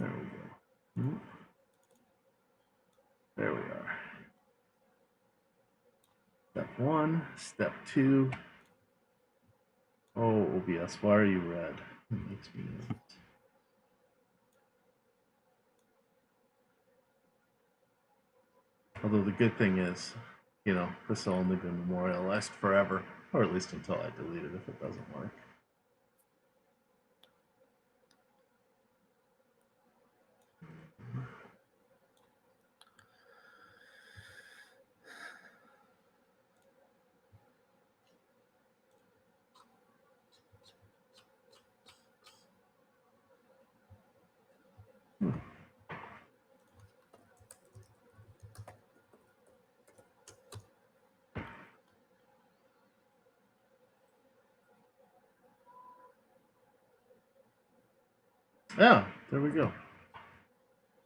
There we go. There we are. Step 1, step 2. Oh, OBS, why are you red? It makes me nervous. Although the good thing is, this will only be memorialized forever, or at least until I delete it if it doesn't work. Yeah, there we go.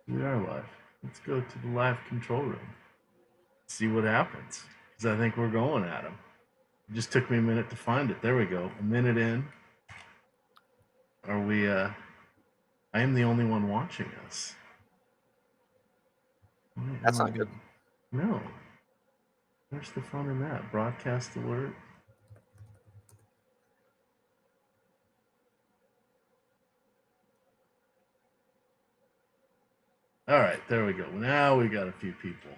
We are live. Let's go to the live control room. See what happens. Because I think we're going at them. It just took me a minute to find it. There we go. A minute in. Are we, I am the only one watching us. That's not good. No. Where's the fun in that? Broadcast alert. All right, there we go. Now we got a few people.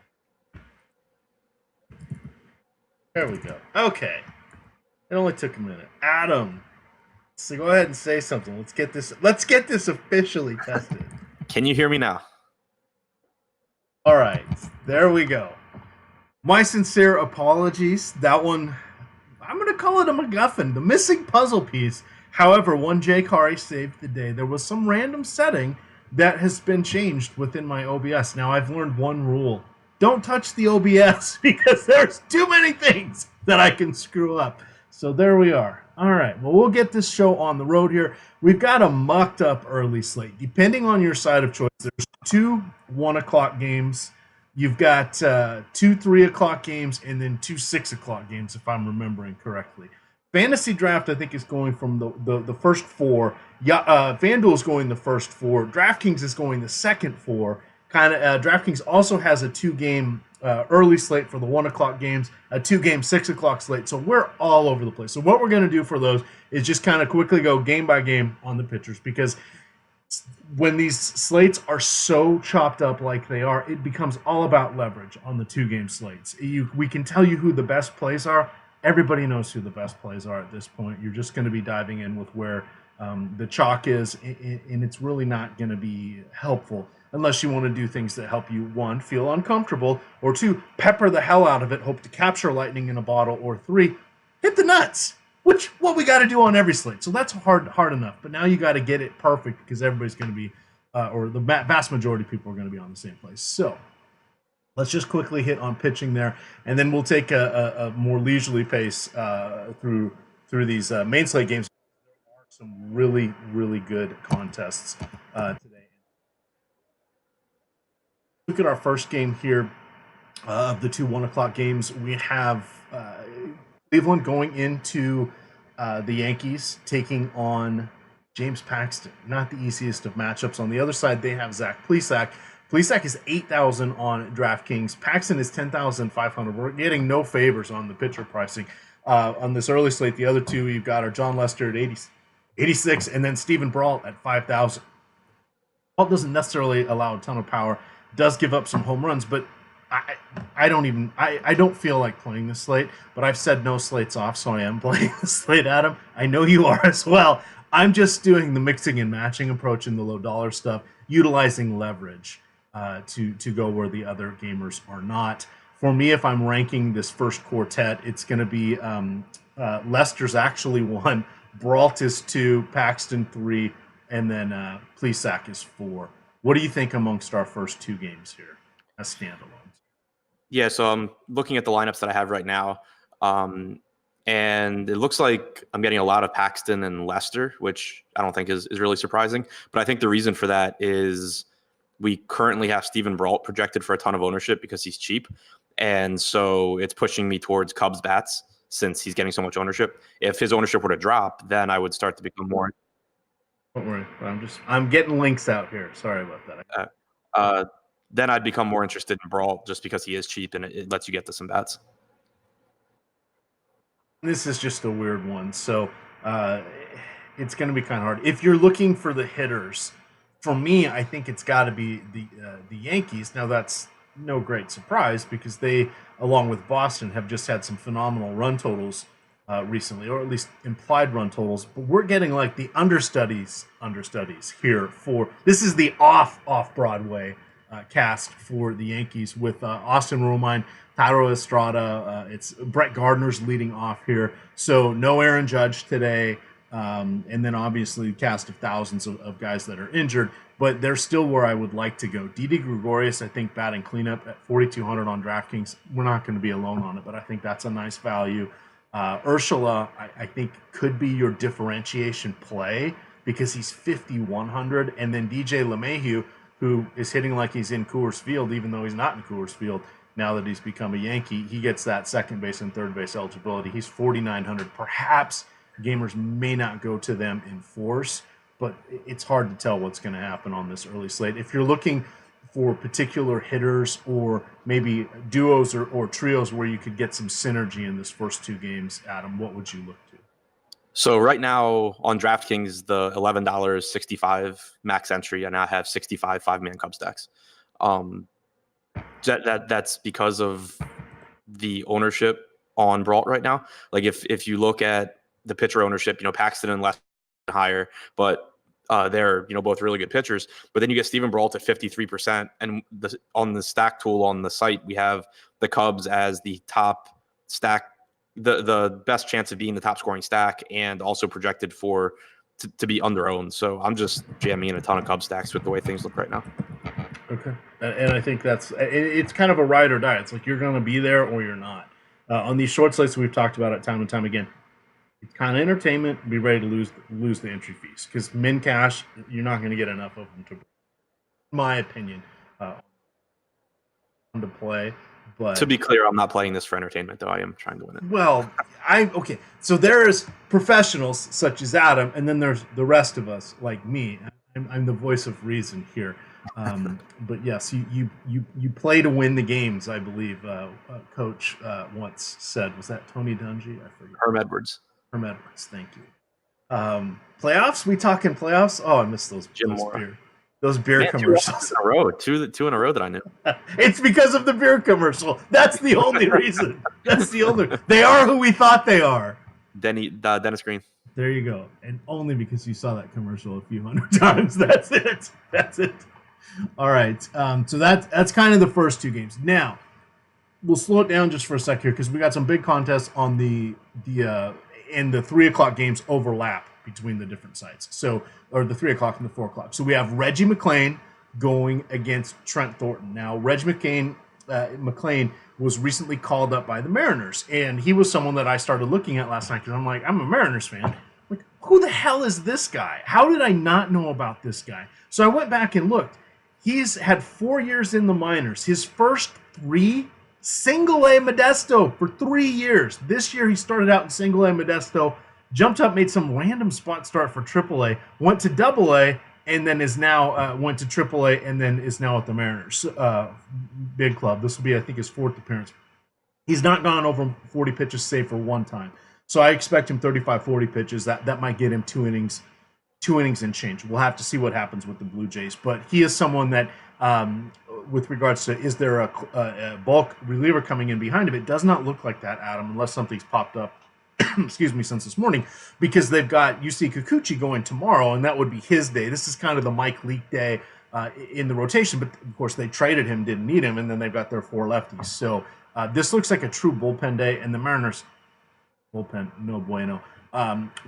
There we go. Okay. It only took a minute. Adam, so go ahead and say something. Let's get this officially tested. Can you hear me now? All right. There we go. My sincere apologies. That one, I'm going to call it a MacGuffin, the missing puzzle piece. However, one J. Kari saved the day. There was some random setting that has been changed within my OBS. Now, I've learned one rule. Don't touch the OBS because there's too many things that I can screw up. So there we are. All right. Well, we'll get this show on the road here. We've got a mucked up early slate. Depending on your side of choice, there's 2 1 o'clock games. You've got 2 3 o'clock games and then 2 6 o'clock games, if I'm remembering correctly. Fantasy Draft, I think, is going from the first 4. FanDuel is going the first 4. DraftKings is going the second 4. DraftKings also has a 2-game early slate for the 1 o'clock games, a 2-game 6 o'clock slate. So we're all over the place. So what we're going to do for those is just kind of quickly go game by game on the pitchers, because when these slates are so chopped up like they are, it becomes all about leverage on the 2-game slates. We can tell you who the best plays are. Everybody knows who the best plays are at this point. You're just going to be diving in with where the chalk is, and it's really not going to be helpful unless you want to do things that help you, 1, feel uncomfortable, or 2, pepper the hell out of it, hope to capture lightning in a bottle, or 3, hit the nuts, which what we got to do on every slate. So that's hard enough. But now you got to get it perfect because everybody's going to be, or the vast majority of people are going to be on the same place. So let's just quickly hit on pitching there, and then we'll take a more leisurely pace through these main slate games. There are some really, really good contests today. Look at our first game here of the 2 1 o'clock games. We have Cleveland going into the Yankees, taking on James Paxton. Not the easiest of matchups. On the other side, they have Zach Plesac. Plesac is 8,000 on DraftKings. Paxton is 10,500. We're getting no favors on the pitcher pricing. On this early slate, the other two you've got are John Lester at 86, and then Stephen Brault at 5,000. Brault doesn't necessarily allow a ton of power. Does give up some home runs, but I don't feel like playing this slate, but I've said no slates off, so I am playing the slate, Adam. I know you are as well. I'm just doing the mixing and matching approach in the low dollar stuff, utilizing leverage to go where the other gamers are not. For me, if I'm ranking this first quartet, it's going to be Lester's actually 1, Brault is 2, Paxton 3, and then Plesac is 4. What do you think amongst our first 2 games here as standalones? Yeah, so I'm looking at the lineups that I have right now, and it looks like I'm getting a lot of Paxton and Lester, which I don't think is really surprising. But I think the reason for that is we currently have Stephen Brault projected for a ton of ownership because he's cheap, and so it's pushing me towards Cubs bats since he's getting so much ownership. If his ownership were to drop, then I would start to become more. Don't worry. I'm getting links out here. Sorry about that. Then I'd become more interested in Brault just because he is cheap and it lets you get to some bats. This is just a weird one. So it's going to be kind of hard. If you're looking for the hitters, for me, I think it's got to be the Yankees. Now, that's no great surprise because they, along with Boston, have just had some phenomenal run totals recently, or at least implied run totals. But we're getting like the understudies here for this is the off Broadway cast for the Yankees with Austin Romine, Thairo Estrada. It's Brett Gardner's leading off here. So no Aaron Judge today. And then obviously cast of thousands of guys that are injured, but they're still where I would like to go. Didi Gregorius, I think, batting cleanup at 4,200 on DraftKings. We're not going to be alone on it, but I think that's a nice value. Urshela, I think, could be your differentiation play because he's 5,100. And then DJ LeMahieu, who is hitting like he's in Coors Field, even though he's not in Coors Field now that he's become a Yankee. He gets that second base and third base eligibility. He's 4,900. Perhaps gamers may not go to them in force, but it's hard to tell what's going to happen on this early slate. If you're looking for particular hitters or maybe duos or trios where you could get some synergy in this first two games, Adam, what would you look to? So right now on DraftKings, the $11.65 max entry, and I have 65 5-man Cub stacks. That's because of the ownership on Brault right now. Like if you look at the pitcher ownership, Paxton and Lester higher, but they're both really good pitchers. But then you get Steven Brault at 53%, and on the stack tool on the site, we have the Cubs as the top stack, the best chance of being the top scoring stack, and also projected to be under owned. So I'm just jamming in a ton of Cub stacks with the way things look right now. Okay, and I think it's kind of a ride or die. It's like you're going to be there or you're not. On these short slates we've talked about it time and time again, it's kind of entertainment. Be ready to lose the entry fees because min cash, you're not going to get enough of them to, in my opinion, to play. But to be clear, I'm not playing this for entertainment, though. I am trying to win it. Well, okay. So there's professionals such as Adam, and then there's the rest of us like me. I'm the voice of reason here. But yes, you play to win the games. I believe Coach once said. Was that Tony Dungy? I forget. Herm Edwards. Thank you. Playoffs? We talking playoffs? Oh, I missed those beer commercials. Two in a row that I knew. It's because of the beer commercial. That's the only reason. They are who we thought they are. Dennis Green. There you go. And only because you saw that commercial a few hundred times. That's it. All right. So that's kind of the first two games. Now, we'll slow it down just for a sec here because we got some big contests on the 3 o'clock games overlap between the different sites. So, or the 3 o'clock and the 4 o'clock. So we have Reggie McClain going against Trent Thornton. Now, Reggie McClain was recently called up by the Mariners, and he was someone that I started looking at last night because I'm like, I'm a Mariners fan. Like, who the hell is this guy? How did I not know about this guy? So I went back and looked. He's had 4 years in the minors. His first 3, single-A Modesto for 3 years. This year he started out in single-A Modesto, jumped up, made some random spot start for AAA, went to AA, and then is now went to AAA, and then is now at the Mariners big club. This will be, I think, his 4th appearance. He's not gone over 40 pitches, save for one time. So I expect him 35, 40 pitches. That might get him 2 innings and change. We'll have to see what happens with the Blue Jays. But he is someone that, with regards to is there a bulk reliever coming in behind him, it does not look like that, Adam, unless something's popped up, excuse me, since this morning, because they've got UC Kikuchi going tomorrow, and that would be his day. This is kind of the Mike Leake day in the rotation, but of course they traded him, didn't need him, and then they've got their 4 lefties. So this looks like a true bullpen day, and the Mariners bullpen, no bueno.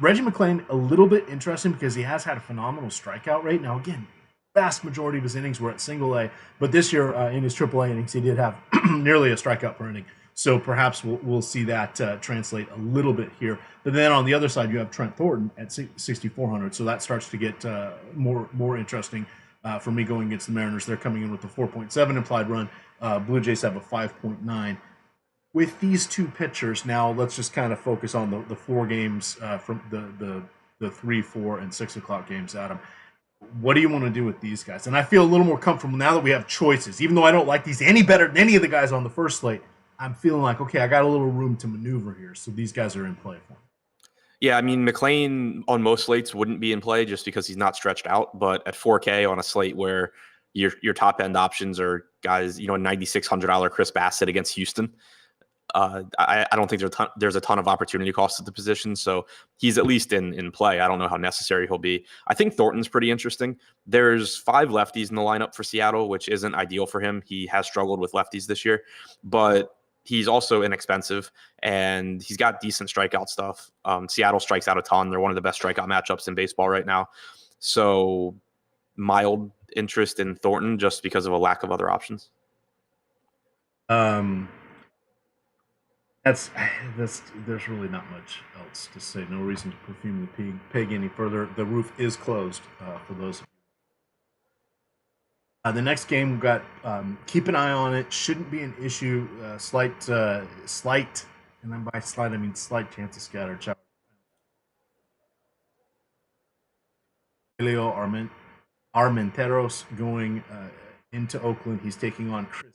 Reggie McClain, a little bit interesting because he has had a phenomenal strikeout rate. Now, again, vast majority of his innings were at single-A, but this year in his AAA innings, he did have nearly a strikeout per inning. So perhaps we'll see that translate a little bit here. But then on the other side, you have Trent Thornton at 6,400. So that starts to get more interesting for me going against the Mariners. They're coming in with a 4.7 implied run. Blue Jays have a 5.9. With these two pitchers, now let's just kind of focus on the 4 games from the the 3, 4, and 6 o'clock games, Adam. What do you want to do with these guys? And I feel a little more comfortable now that we have choices. Even though I don't like these any better than any of the guys on the first slate, I'm feeling like, okay, I got a little room to maneuver here. So these guys are in play for me. Yeah, I mean, McLean on most slates wouldn't be in play just because he's not stretched out. But at 4K on a slate where your top end options are guys, $9,600 Chris Bassett against Houston, I don't think there's a ton of opportunity cost at the position. So he's at least in play. I don't know how necessary he'll be. I think Thornton's pretty interesting. There's 5 lefties in the lineup for Seattle, which isn't ideal for him. He has struggled with lefties this year, but he's also inexpensive and he's got decent strikeout stuff. Seattle strikes out a ton. They're one of the best strikeout matchups in baseball right now. So mild interest in Thornton just because of a lack of other options. There's really not much else to say. No reason to perfume the pig any further. The roof is closed for those. The next game we've got. Keep an eye on it. Shouldn't be an issue. Slight, and then by slight I mean slight chance of scattered showers. Elio Armenteros going into Oakland. He's taking on Chris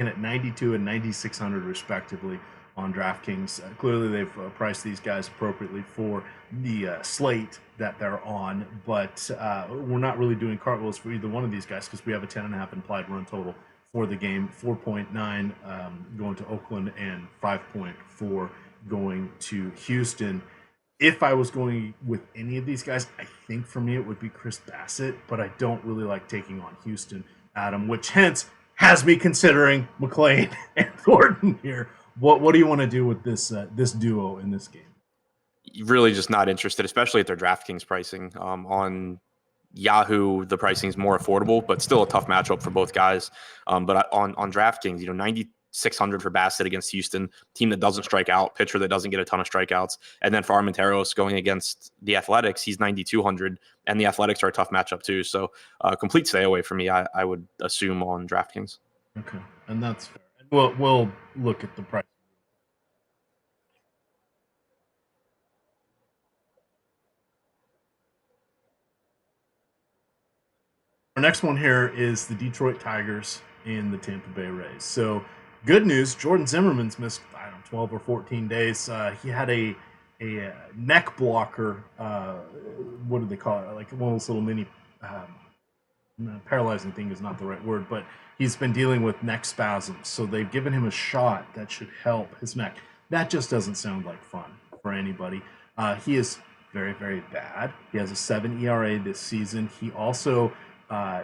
at 92 and 9,600 respectively on DraftKings. Clearly, they've priced these guys appropriately for the slate that they're on, but we're not really doing cartwheels for either one of these guys because we have a 10.5 implied run total for the game, 4.9 going to Oakland and 5.4 going to Houston. If I was going with any of these guys, I think for me it would be Chris Bassett, but I don't really like taking on Houston, Adam, which hence has me considering McLean and Thornton here. What do you want to do with this duo in this game? Really just not interested, especially at their DraftKings pricing. On Yahoo, the pricing is more affordable, but still a tough matchup for both guys. But on DraftKings, 9,600 for Bassett against Houston, team that doesn't strike out, pitcher that doesn't get a ton of strikeouts. And then for Armenteros going against the Athletics, he's 9,200, and the Athletics are a tough matchup too. So complete stay away for me, I would assume, on DraftKings. Okay, and that's fair. We'll look at the price. Our next one here is the Detroit Tigers and the Tampa Bay Rays. So good news, Jordan Zimmerman's missed 12 or 14 days. He had a neck blocker. What do they call it? Like one of those little mini paralyzing thing is not the right word, but he's been dealing with neck spasms. So they've given him a shot that should help his neck. That just doesn't sound like fun for anybody. He is very, very bad. He has a 7 ERA this season. He also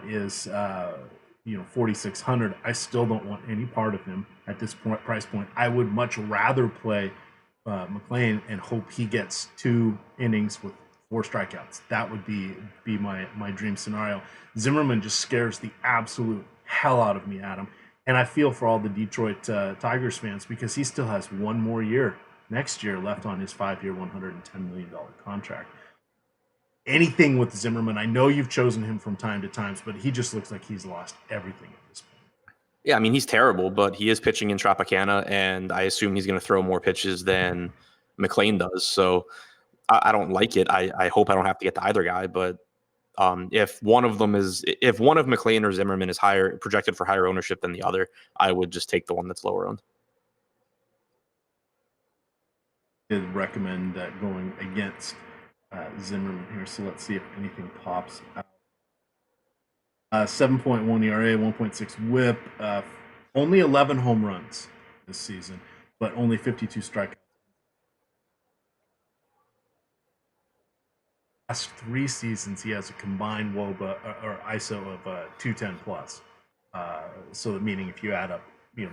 is 4,600. I still don't want any part of him at this price point. I would much rather play McLean and hope he gets 2 innings with 4 strikeouts. That would be my dream scenario. Zimmerman just scares the absolute hell out of me, Adam. And I feel for all the Detroit Tigers fans because he still has 1 more year next year left on his 5-year, $110 million contract. Anything with Zimmerman, I know you've chosen him from time to time, but he just looks like he's lost everything at this point. Yeah, I mean, he's terrible, but he is pitching in Tropicana, and I assume he's going to throw more pitches than McLean does. So I don't like it. I hope I don't have to get to either guy, but if one of McLean or Zimmerman is projected for higher ownership than the other, I would just take the one that's lower owned. I'd recommend going against Zimmerman here. So let's see if anything pops out. 7.1 ERA, 1.6 WHIP, only 11 home runs this season, but only 52 strikeouts. Last 3 seasons, he has a combined WOBA or ISO of 210 plus. So meaning if you add up,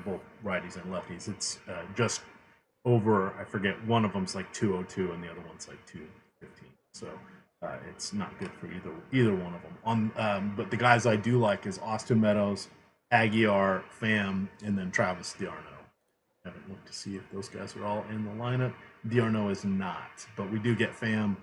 both righties and lefties, it's just over. I forget, one of them's like 202 and the other one's like 215. So it's not good for either one of them. But the guys I do like is Austin Meadows, Aguiar, Pham, and then Travis d'Arnaud. I haven't looked to see if those guys are all in the lineup. d'Arnaud is not, but we do get Pham,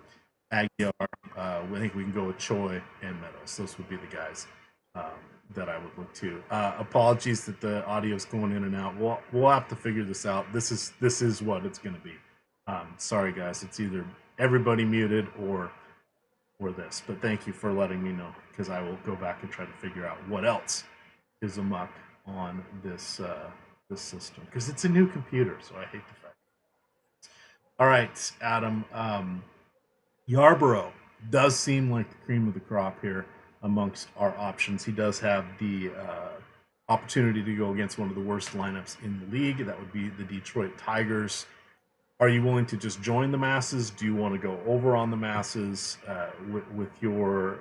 Aguiar. I think we can go with Choi and Meadows. Those would be the guys that I would look to. Apologies that the audio is going in and out. We'll have to figure this out. This is what it's going to be. Sorry guys, it's either everybody muted or this. But thank you for letting me know, because I will go back and try to figure out what else is amok on this this system, because it's a new computer, so I hate the fact. All right, Adam. Yarborough does seem like the cream of the crop here amongst our options. He does have the opportunity to go against one of the worst lineups in the league. That would be the Detroit Tigers. Are you willing to just join the masses? Do you want to go over on the masses with your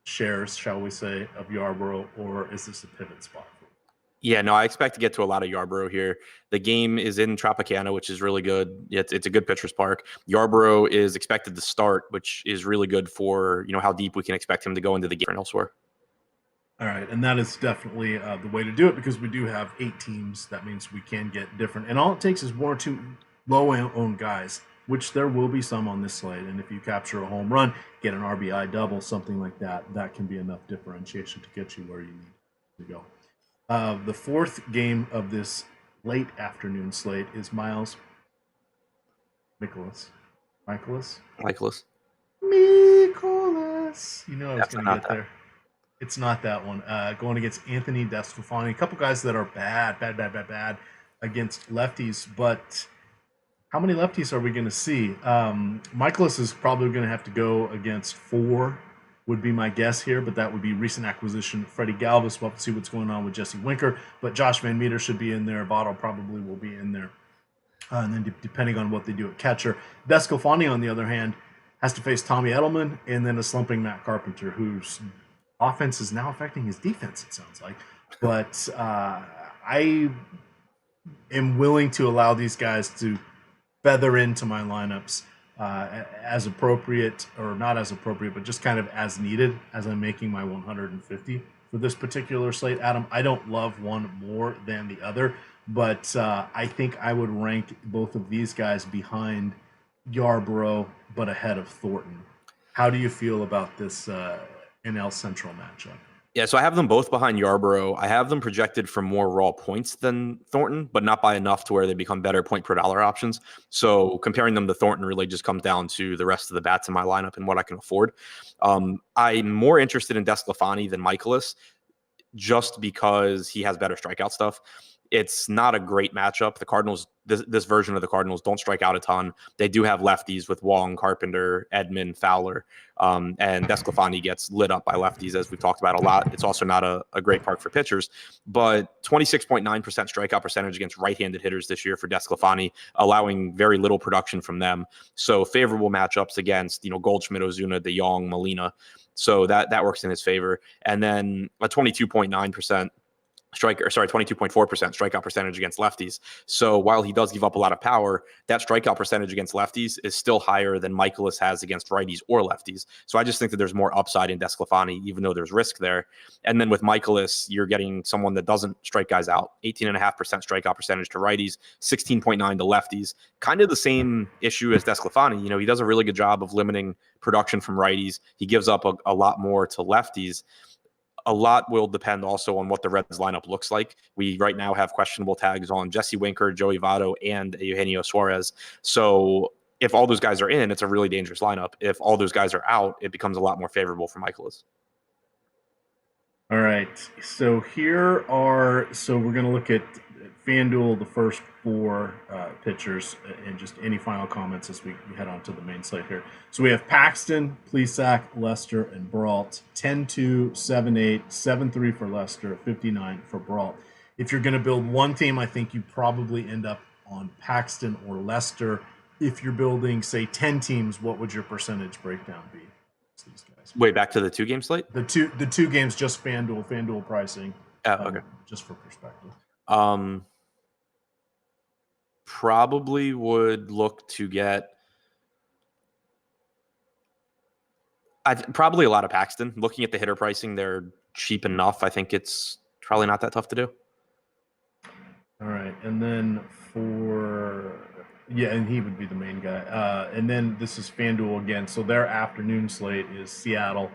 shares, shall we say, of Yarborough, or is this a pivot spot? Yeah, no, I expect to get to a lot of Yarborough here. The game is in Tropicana, which is really good. It's a good pitcher's park. Yarborough is expected to start, which is really good for how deep we can expect him to go into the game elsewhere. All right, and that is definitely the way to do it, because we do have 8 teams. That means we can get different, and all it takes is 1 or 2 low-owned guys, which there will be some on this slate. And if you capture a home run, get an RBI double, something like that, that can be enough differentiation to get you where you need to go. The 4th game of this late afternoon slate is Michaelis. You know I was going to get there. It's not that one. Going against Anthony DeSclafani. A couple guys that are bad against lefties, but how many lefties are we going to see? Michaelis is probably going to have to go against 4, would be my guess here, but that would be recent acquisition Freddie Galvis. We'll have to see what's going on with Jesse Winker, but Josh Van Meter should be in there. Bottle probably will be in there. And then depending on what they do at catcher. DeSclafani, on the other hand, has to face Tommy Edelman and then a slumping Matt Carpenter, whose offense is now affecting his defense, it sounds like. But I am willing to allow these guys to feather into my lineups as appropriate, or not as appropriate, but just kind of as needed as I'm making my 150 for this particular slate. Adam, I don't love one more than the other, but I think I would rank both of these guys behind Yarborough, but ahead of Thornton. How do you feel about this NL Central matchup? Yeah, so I have them both behind Yarborough. I have them projected for more raw points than Thornton, but not by enough to where they become better point per dollar options. So comparing them to Thornton really just comes down to the rest of the bats in my lineup and what I can afford. I'm more interested in DeSclafani than Michaelis, just because he has better strikeout stuff. It's not a great matchup. The Cardinals, this version of the Cardinals, don't strike out a ton. They do have lefties with Wong, Carpenter, Edman, Fowler, and DeSclafani gets lit up by lefties, as we've talked about a lot. It's also not a great park for pitchers, but 26.9% strikeout percentage against right-handed hitters this year for DeSclafani, allowing very little production from them. So favorable matchups against Goldschmidt, Ozuna, DeYoung, Molina. So that works in his favor. And then a 22.4% strikeout percentage against lefties. So while he does give up a lot of power, that strikeout percentage against lefties is still higher than Michaelis has against righties or lefties. So I just think that there's more upside in DeSclafani, even though there's risk there. And then with Michaelis, you're getting someone that doesn't strike guys out. 18.5% strikeout percentage to righties, 16.9 to lefties. Kind of the same issue as DeSclafani. He does a really good job of limiting production from righties. He gives up a lot more to lefties. A lot will depend also on what the Reds lineup looks like. We right now have questionable tags on Jesse Winker, Joey Votto, and Eugenio Suarez. So if all those guys are in, it's a really dangerous lineup. If all those guys are out, it becomes a lot more favorable for Michaelis. All right. So we're going to look at FanDuel, the first 4 pitchers, and just any final comments as we head on to the main slate here. So we have Paxton, Plesac, Lester, and Brault. 10-2, 7-8, 7-3 for Lester, 59 for Brault. If you're going to build one team, I think you probably end up on Paxton or Lester. If you're building, say, 10 teams, what would your percentage breakdown be? These guys. Wait, back to the 2-game slate? The two games, just FanDuel pricing. Okay. Just for perspective. Probably would look to get probably a lot of Paxton. Looking at the hitter pricing, they're cheap enough. I think it's probably not that tough to do. All right. And then and he would be the main guy. And then this is FanDuel again. So their afternoon slate is Seattle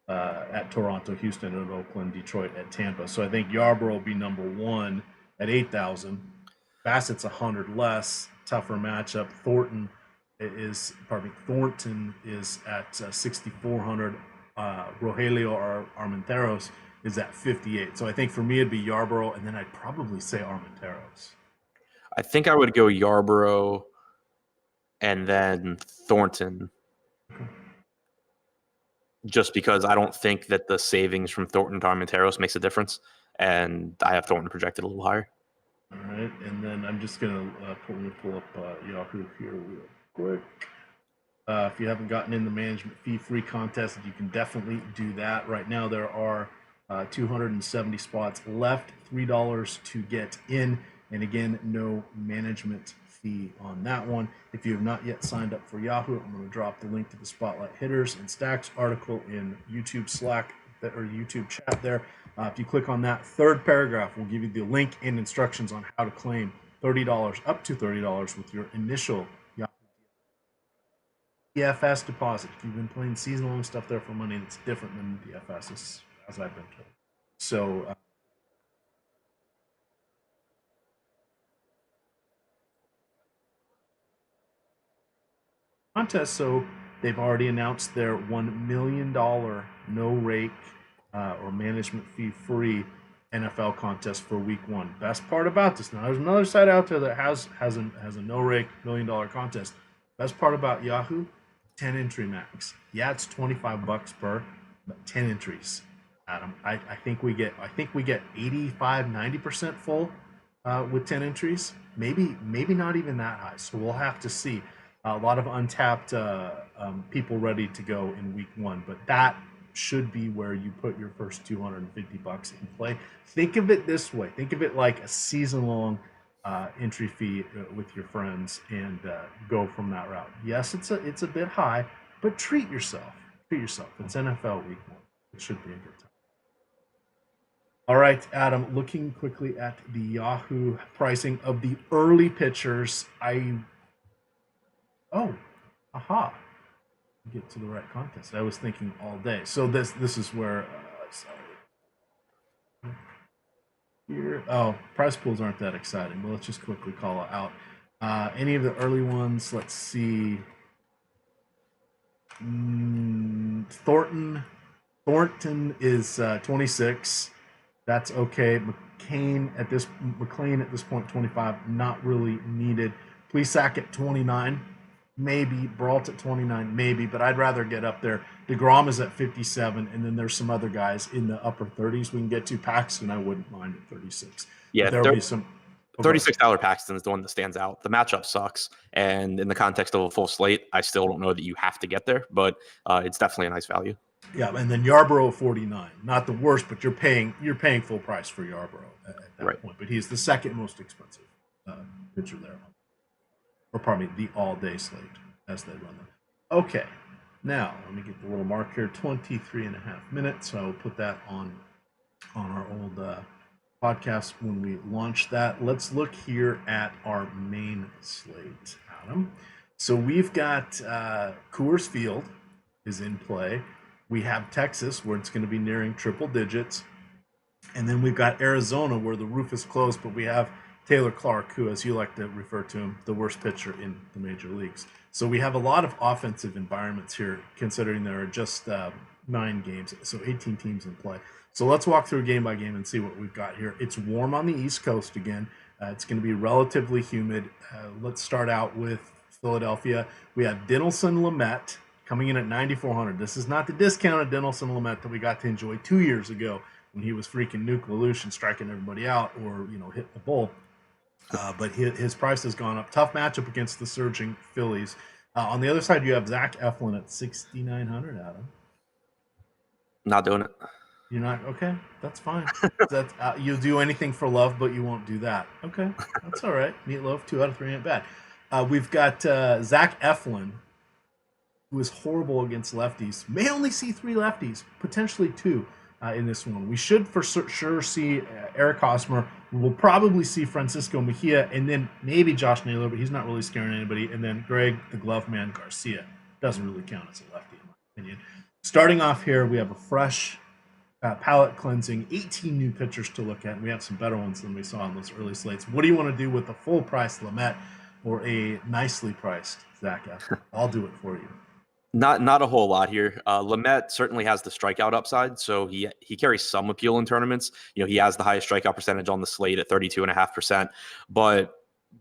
at Toronto, Houston at Oakland, Detroit at Tampa. So I think Yarborough will be number 1 at 8,000. Bassett's 100 less, tougher matchup. Thornton Thornton is at 6,400. Rogelio Armenteros is at 58. So I think for me it'd be Yarborough, and then I'd probably say Armenteros. I think I would go Yarborough and then Thornton, just because I don't think that the savings from Thornton to Armenteros makes a difference, and I have Thornton projected a little higher. All right, and then I'm just gonna pull up Yahoo here real quick. If you haven't gotten in the management fee free contest, you can definitely do that. Right now, there are 270 spots left, $3 to get in. And again, no management fee on that one. If you have not yet signed up for Yahoo, I'm going to drop the link to the Spotlight Hitters and Stacks article in YouTube Slack or YouTube chat there. If you click on that third paragraph, we'll give you the link and instructions on how to claim $30, up to $30 with your initial DFS deposit. If you've been playing season-long stuff there for money, it's different than DFS, as I've been told. So, contest. So they've already announced their $1 million no rake or management fee free NFL contest for week 1. Best part about this, now there's another site out there that has a no rake $1 million contest. Best part about Yahoo, 10 entry max. Yeah, it's $25 per, but 10 entries. Adam, I think we get 85-90% full with 10 entries. Maybe not even that high. So we'll have to see. A lot of untapped people ready to go in week 1, but that should be where you put your first $250 in play. Think of it this way. Think of it like a season-long entry fee with your friends, and go from that route. Yes, it's a bit high, but treat yourself. It's NFL week 1. It should be a good time. All right, Adam, looking quickly at the Yahoo pricing of the early pitchers, get to the right contest. I was thinking all day. So this is where here. Oh, prize pools aren't that exciting, but let's just quickly call it out. Any of the early ones? Let's see. Thornton is 26. That's okay. McLean at this point 25. Not really needed. Plesac at 29. Maybe Brault at 29, maybe, but I'd rather get up there. DeGrom is at 57, and then there's some other guys in the upper 30s we can get to. Paxton, I wouldn't mind at 36. Yeah, there'll be some. $36 Paxton is the one that stands out. The matchup sucks, and in the context of a full slate, I still don't know that you have to get there, but it's definitely a nice value. Yeah, and then Yarborough 49, not the worst, but you're paying full price for Yarborough at that point. But he's the second most expensive pitcher there. Or pardon me, the all-day slate as they run them. Okay, now let me get the little mark here, 23 and a half minutes. So I'll put that on our old podcast when we launch that. Let's look here at our main slate, Adam. So we've got Coors Field is in play. We have Texas, where it's going to be nearing triple digits. And then we've got Arizona, where the roof is closed, but we have Taylor Clark, who, as you like to refer to him, the worst pitcher in the major leagues. So we have a lot of offensive environments here, considering there are just 9 games, so 18 teams in play. So let's walk through game by game and see what we've got here. It's warm on the East Coast again. It's going to be relatively humid. Let's start out with Philadelphia. We have Dinelson Lamet coming in at 9,400. This is not the discounted Dinelson Lamet that we got to enjoy 2 years ago when he was freaking Nuke Lelouch and striking everybody out, or hitting the bull. But his price has gone up. Tough matchup against the surging Phillies. On the other side, you have Zach Eflin at 6,900, Adam. Not doing it. You're not? Okay, that's fine. You'll do anything for love, but you won't do that. Okay, that's all right. Meatloaf, 2 out of 3 ain't bad. We've got Zach Eflin, who is horrible against lefties. May only see 3 lefties, potentially 2. In this one, we should for sure see Eric Hosmer. We'll probably see Francisco Mejia, and then maybe Josh Naylor, but he's not really scaring anybody. And then Greg, the glove man, Garcia. Doesn't really count as a lefty, in my opinion. Starting off here, we have a fresh palate cleansing, 18 new pitchers to look at. And we have some better ones than we saw on those early slates. What do you want to do with the full price Lamet? or a nicely priced Zach Eflin? I'll do it for you. Not a whole lot here. Lamet certainly has the strikeout upside, so he carries some appeal in tournaments. He has the highest strikeout percentage on the slate at 32.5%. But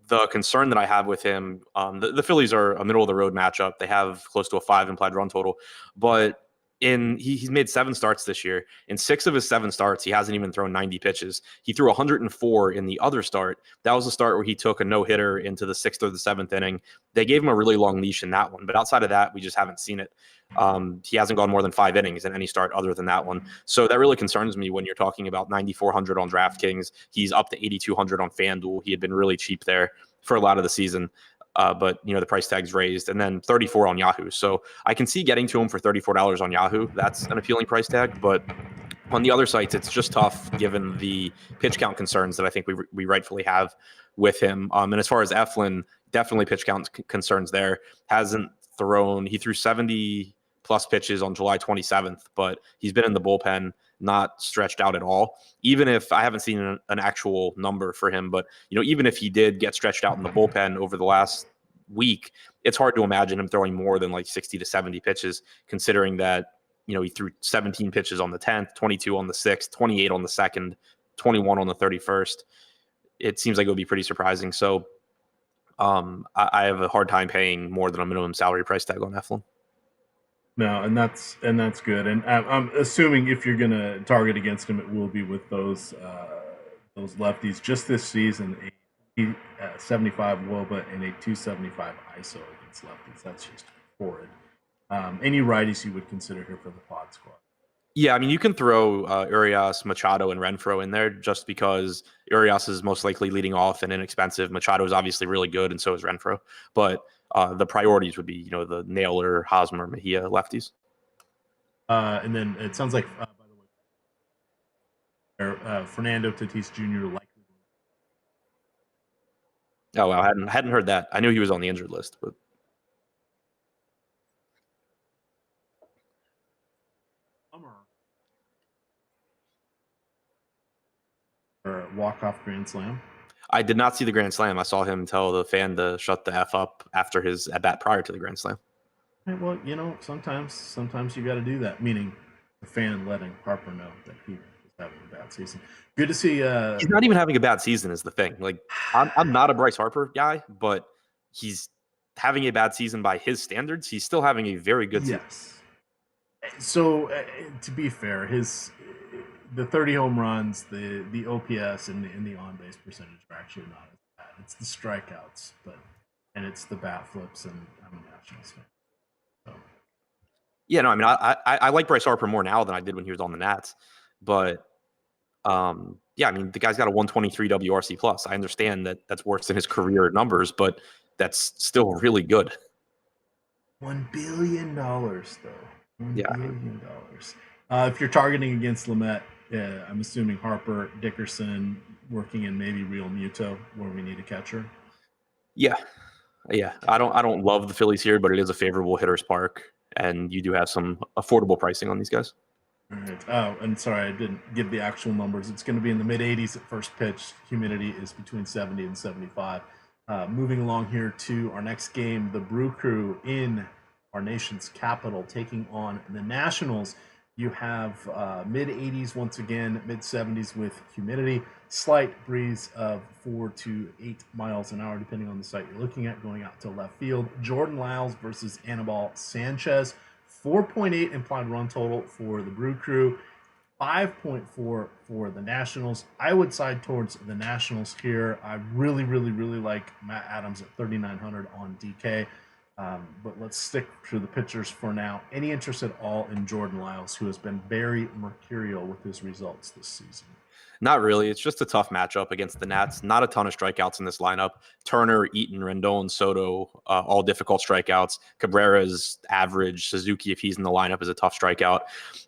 the concern that I have with him, the Phillies are a middle of the road matchup. They have close to a 5 implied run total, but he's made 7 starts this year. In 6 of his 7 starts, he hasn't even thrown 90 pitches. He threw 104 in the other start. That was a start where he took a no-hitter into the 6th or the 7th inning. They gave him a really long leash in that one, but outside of that, we just haven't seen it. He hasn't gone more than 5 innings in any start other than that one. So that really concerns me when you're talking about 9,400 on DraftKings. He's up to 8,200 on FanDuel. He had been really cheap there for a lot of the season. But the price tag's raised, and then 34 on Yahoo. So I can see getting to him for $34 on Yahoo. That's an appealing price tag, but on the other sites, it's just tough given the pitch count concerns that I think we rightfully have with him. And as far as Eflin, definitely pitch count concerns there. He threw 70 plus pitches on July 27th, but he's been in the bullpen, not stretched out at all. Even if I haven't seen an actual number for him, but even if he did get stretched out in the bullpen over the last week, it's hard to imagine him throwing more than like 60 to 70 pitches, considering that he threw 17 pitches on the 10th, 22 on the 6th, 28 on the 2nd, 21 on the 31st. It seems like it would be pretty surprising. So I have a hard time paying more than a minimum salary price tag on Eflin. No, and that's good. And I'm assuming if you're going to target against him, it will be with those lefties. Just this season, a 75 WOBA and a 275 ISO against lefties. That's just horrid. Any righties you would consider here for the pod squad? Yeah, I mean, you can throw Urias, Machado, and Renfroe in there just because Urias is most likely leading off and inexpensive. Machado is obviously really good, and so is Renfroe. But the priorities would be, the Naylor, Hosmer, Mejia lefties. And then it sounds like, by the way, Fernando Tatis Jr. likely. Oh, wow, I hadn't heard that. I knew he was on the injured list, but. Or walk-off grand slam. I did not see the grand slam. I saw him tell the fan to shut the F up after his at bat prior to the grand slam. Well, sometimes you got to do that. Meaning, the fan letting Harper know that he is having a bad season. Good to see. He's not even having a bad season is the thing. Like, I'm not a Bryce Harper guy, but he's having a bad season by his standards. He's still having a very good season. Yes. So to be fair, the 30 home runs, the OPS, and the on base percentage are actually not as bad. It's the strikeouts, and it's the bat flips, and I'm a Nationals fan. So. Yeah, no, I mean, I like Bryce Harper more now than I did when he was on the Nats, but yeah, I mean, the guy's got a 123 WRC plus. I understand that that's worse than his career numbers, but that's still really good. $1 billion, though. Yeah. $1 billion. If you're targeting against Lamet, I'm assuming Harper, Dickerson, working in maybe Real Muto, where we need a catcher. Yeah. I don't love the Phillies here, but it is a favorable hitter's park, and you do have some affordable pricing on these guys. All right. Oh, and sorry, I didn't give the actual numbers. It's going to be in the mid 80s at first pitch. Humidity is between 70 and 75. Moving along here to our next game, the Brew Crew in our nation's capital taking on the Nationals. You have mid 80s once again, mid 70s with humidity, slight breeze of 4 to 8 miles an hour, depending on the site you're looking at, going out to left field. Jordan Lyles versus Anibal Sanchez. 4.8 implied run total for the Brew Crew, 5.4 for the Nationals. I would side towards the Nationals here. I really, really, really like Matt Adams at 3,900 on DK. But let's stick to the pitchers for now. Any interest at all in Jordan Lyles, who has been very mercurial with his results this season? Not really. It's just a tough matchup against the Nats. Not a ton of strikeouts in this lineup. Turner, Eaton, Rendon, Soto, all difficult strikeouts. Cabrera's average. Suzuki, if he's in the lineup, is a tough strikeout.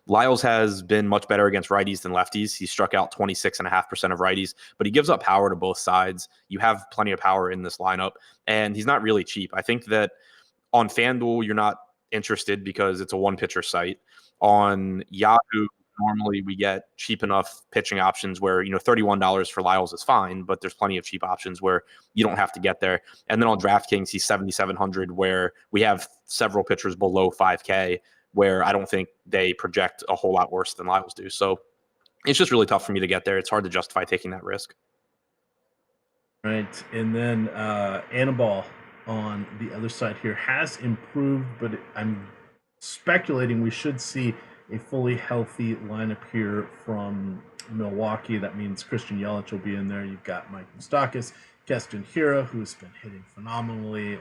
Lyles has been much better against righties than lefties. He struck out 26.5% of righties, but he gives up power to both sides. You have plenty of power in this lineup, and he's not really cheap. I think that on FanDuel, you're not interested because it's a one-pitcher site. On Yahoo, normally we get cheap enough pitching options where, $31 for Lyles is fine, but there's plenty of cheap options where you don't have to get there. And then on DraftKings, he's 7,700, where we have several pitchers below 5K, where I don't think they project a whole lot worse than Lyles do. So it's just really tough for me to get there. It's hard to justify taking that risk. Right. And then Anibal on the other side here has improved, but I'm speculating we should see a fully healthy lineup here from Milwaukee. That means Christian Yelich will be in there. You've got Mike Moustakas, Keston Hiura, who's been hitting phenomenally.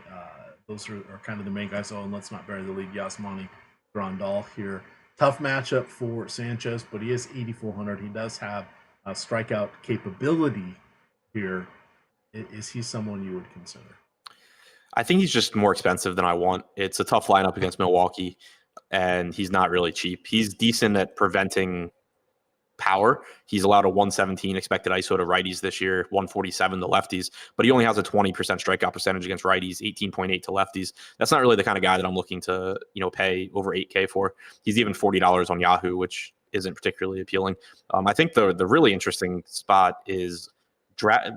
Those are kind of the main guys. Oh, and let's not bury the lead. Yasmani Grandal here. Tough matchup for Sanchez, but he is 8,400. He does have a strikeout capability here. Is he someone you would consider? I think he's just more expensive than I want. It's a tough lineup against Milwaukee, and he's not really cheap. He's decent at preventing power. He's allowed a 117 expected ISO to righties this year, 147 to lefties, but he only has a 20% strikeout percentage against righties, 18.8 to lefties. That's not really the kind of guy that I'm looking to, pay over 8K for. He's even $40 on Yahoo, which isn't particularly appealing. I think the really interesting spot is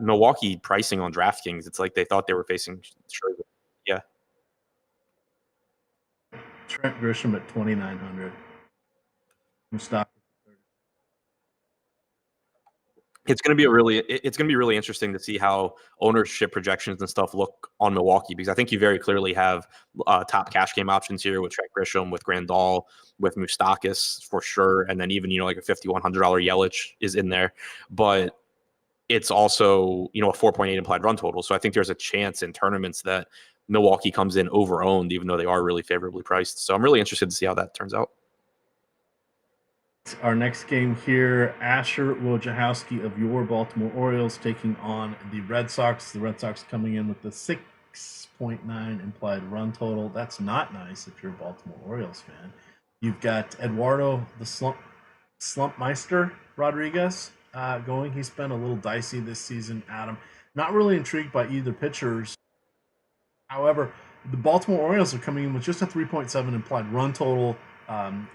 Milwaukee pricing on DraftKings. It's like they thought they were facing Scherzer. Yeah. Trent Grisham at 2,900. Mustafa. It's going to be really interesting to see how ownership projections and stuff look on Milwaukee, because I think you very clearly have top cash game options here with Trent Grisham, with Grandal, with Moustakas for sure, and then even like a $5,100 Yelich is in there, but it's also a 4.8 implied run total. So I think there's a chance in tournaments that Milwaukee comes in over-owned, even though they are really favorably priced. So I'm really interested to see how that turns out. Our next game here, Asher Wojciechowski of your Baltimore Orioles taking on the Red Sox. The Red Sox coming in with the 6.9 implied run total. That's not nice if you're a Baltimore Orioles fan. You've got Eduardo the Slumpmeister Rodriguez going. He's been a little dicey this season, Adam. Not really intrigued by either pitchers. However, the Baltimore Orioles are coming in with just a 3.7 implied run total.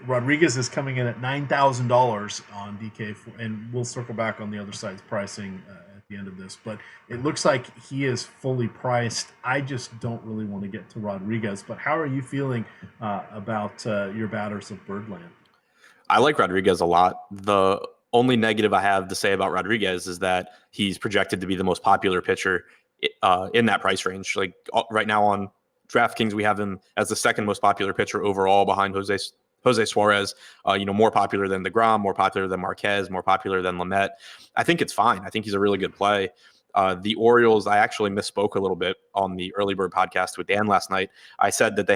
Rodriguez is coming in at $9,000 on DK, and we'll circle back on the other side's pricing at the end of this. But it looks like he is fully priced. I just don't really want to get to Rodriguez. But how are you feeling about your batters of Birdland? I like Rodriguez a lot. The only negative I have to say about Rodriguez is that he's projected to be the most popular pitcher in that price range. Like right now on DraftKings, we have him as the second most popular pitcher overall behind Jose Suarez, more popular than DeGrom, more popular than Marquez, more popular than Lamet. I think it's fine. I think he's a really good play. The Orioles, I actually misspoke a little bit on the Early Bird podcast with Dan last night. I said that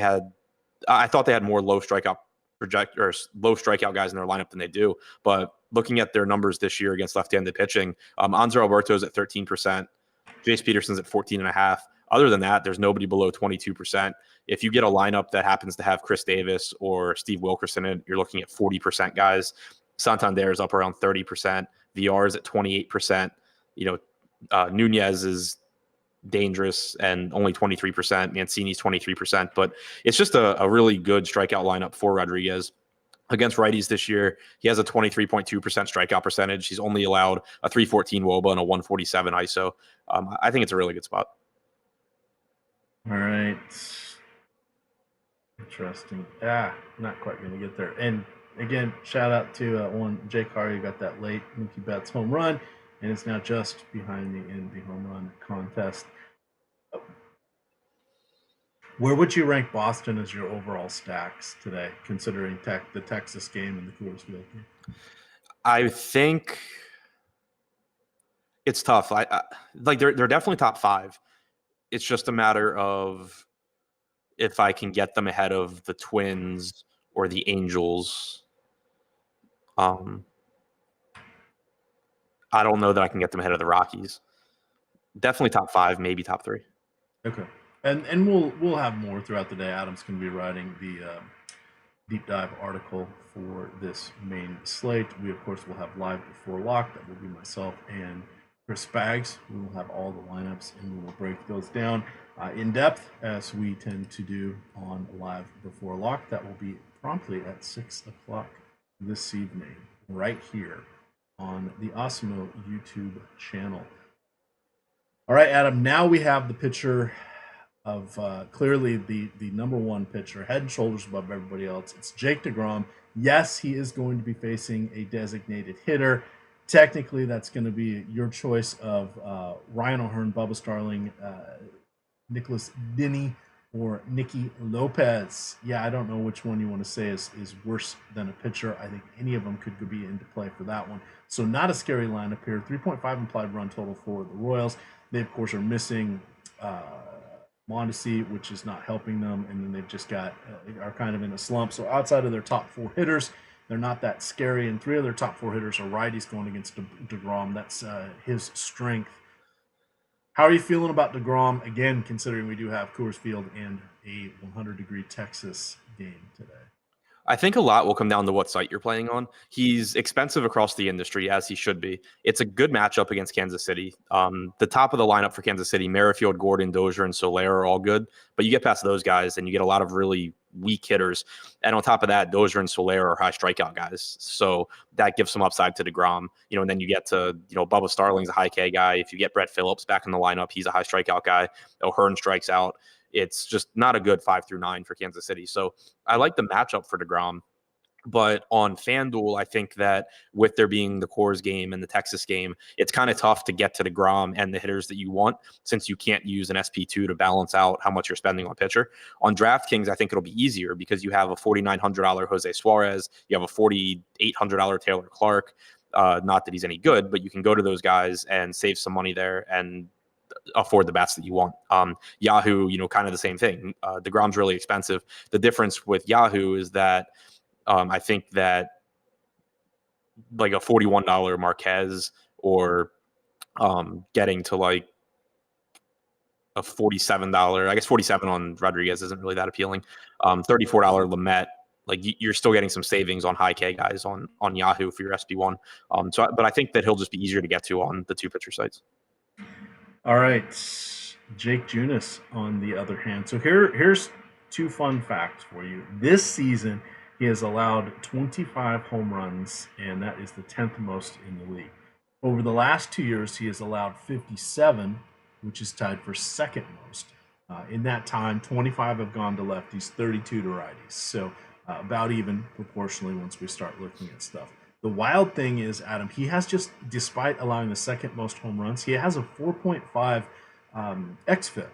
I thought they had more low strikeout guys in their lineup than they do. But looking at their numbers this year against left-handed pitching, Anzer Alberto's at 13%, Jace Peterson's at 14.5%. Other than that, there's nobody below 22%. If you get a lineup that happens to have Chris Davis or Steve Wilkerson in it, you're looking at 40% guys. Santander is up around 30%. VR is at 28%. Nunez is dangerous and only 23%. Mancini's 23%. But it's just a really good strikeout lineup for Rodriguez. Against righties this year, he has a 23.2% strikeout percentage. He's only allowed a 314 WOBA and a 147 ISO. I think it's a really good spot. All right. Interesting. Not quite going to get there. And again, shout out to one Jake Hardy, who got that late Mookie Betts home run, and it's now just behind me in the home run contest. Where would you rank Boston as your overall stacks today, considering the Texas game and the Coors Field game? I think it's tough. They're definitely top 5. It's just a matter of if I can get them ahead of the Twins or the Angels. I don't know that I can get them ahead of the Rockies. Definitely top 5, maybe top 3. Okay, and we'll have more throughout the day. Adam's going to be writing the deep dive article for this main slate. We of course will have live before lock. That will be myself and Chris Spags. We will have all the lineups and we will break those down in depth as we tend to do on live before lock. That will be promptly at 6 o'clock this evening. right here on the Osmo YouTube channel. All right, Adam, now we have the pitcher of clearly the number one pitcher, head and shoulders above everybody else. It's Jake DeGrom. Yes, he is going to be facing a designated hitter. Technically, that's going to be your choice of Ryan O'Hearn, Bubba Starling, Nicholas Denny, or Nicky Lopez. Yeah, I don't know which one you want to say is worse than a pitcher. I think any of them could be into play for that one. So not a scary lineup here. 3.5 implied run total for the Royals. They, of course, are missing Mondesi, which is not helping them. And then they've just got, are kind of in a slump. So outside of their top four hitters, they're not that scary. And three of their top four hitters are righties going against DeGrom. That's his strength. How are you feeling about DeGrom, again, considering we do have Coors Field and a 100-degree Texas game today? I think a lot will come down to what site you're playing on. He's expensive across the industry, as he should be. It's a good matchup against Kansas City. The top of the lineup for Kansas City, Merrifield, Gordon, Dozier, and Soler are all good. But you get past those guys, and you get a lot of really weak hitters. And on top of that, Dozier and Soler are high strikeout guys. So that gives some upside to DeGrom. And then you get to, Bubba Starling's a high K guy. If you get Brett Phillips back in the lineup, he's a high strikeout guy. O'Hearn strikes out. It's just not a good 5 through 9 for Kansas City. So I like the matchup for DeGrom. But on FanDuel, I think that with there being the Coors game and the Texas game, it's kind of tough to get to DeGrom and the hitters that you want since you can't use an SP2 to balance out how much you're spending on pitcher. On DraftKings, I think it'll be easier because you have a $4,900 Jose Suarez, you have a $4,800 Taylor Clark. Not that he's any good, but you can go to those guys and save some money there and afford the bats that you want. Yahoo, kind of the same thing. DeGrom's really expensive. The difference with Yahoo is that I think that like a $41 Marquez or getting to like a $47, I guess 47 on Rodriguez isn't really that appealing. $34 Lamet, like you're still getting some savings on high K guys on Yahoo for your SP1. But I think that he'll just be easier to get to on the two pitcher sites. All right, Jake Junis on the other hand. So here's two fun facts for you. This season, he has allowed 25 home runs, and that is the 10th most in the league. Over the last 2 years, he has allowed 57, which is tied for second most. In that time, 25 have gone to lefties, 32 to righties. So about even proportionally once we start looking at stuff. The wild thing is, Adam, he has just, despite allowing the second most home runs, he has a 4.5 xFIP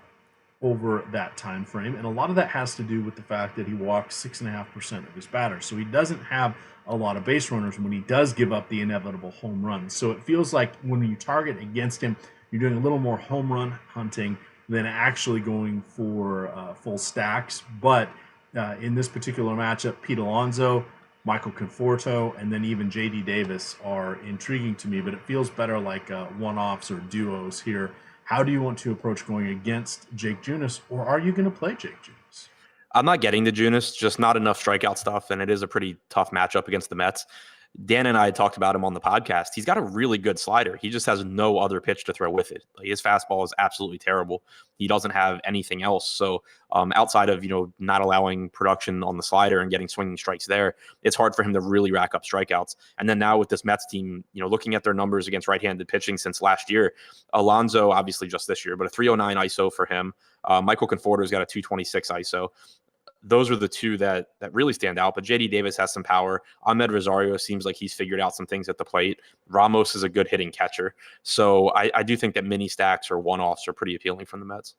over that time frame, and a lot of that has to do with the fact that he walks 6.5% of his batters. So he doesn't have a lot of base runners when he does give up the inevitable home runs. So it feels like when you target against him, you're doing a little more home run hunting than actually going for full stacks. But in this particular matchup, Pete Alonso, Michael Conforto, and then even J.D. Davis are intriguing to me, but it feels better like one-offs or duos here. How do you want to approach going against Jake Junis, or are you going to play Jake Junis? I'm not getting to Junis, just not enough strikeout stuff, and it is a pretty tough matchup against the Mets. Dan and I talked about him on the podcast. He's got a really good slider. He just has no other pitch to throw with it. Like, his fastball is absolutely terrible. He doesn't have anything else. So outside of, not allowing production on the slider and getting swinging strikes there, it's hard for him to really rack up strikeouts. And then now with this Mets team, looking at their numbers against right-handed pitching since last year, Alonso, obviously just this year, but a 309 ISO for him. Michael Conforto's got a 226 ISO. Those are the two that really stand out. But J.D. Davis has some power. Ahmed Rosario seems like he's figured out some things at the plate. Ramos is a good hitting catcher. So I do think that mini stacks or one-offs are pretty appealing from the Mets.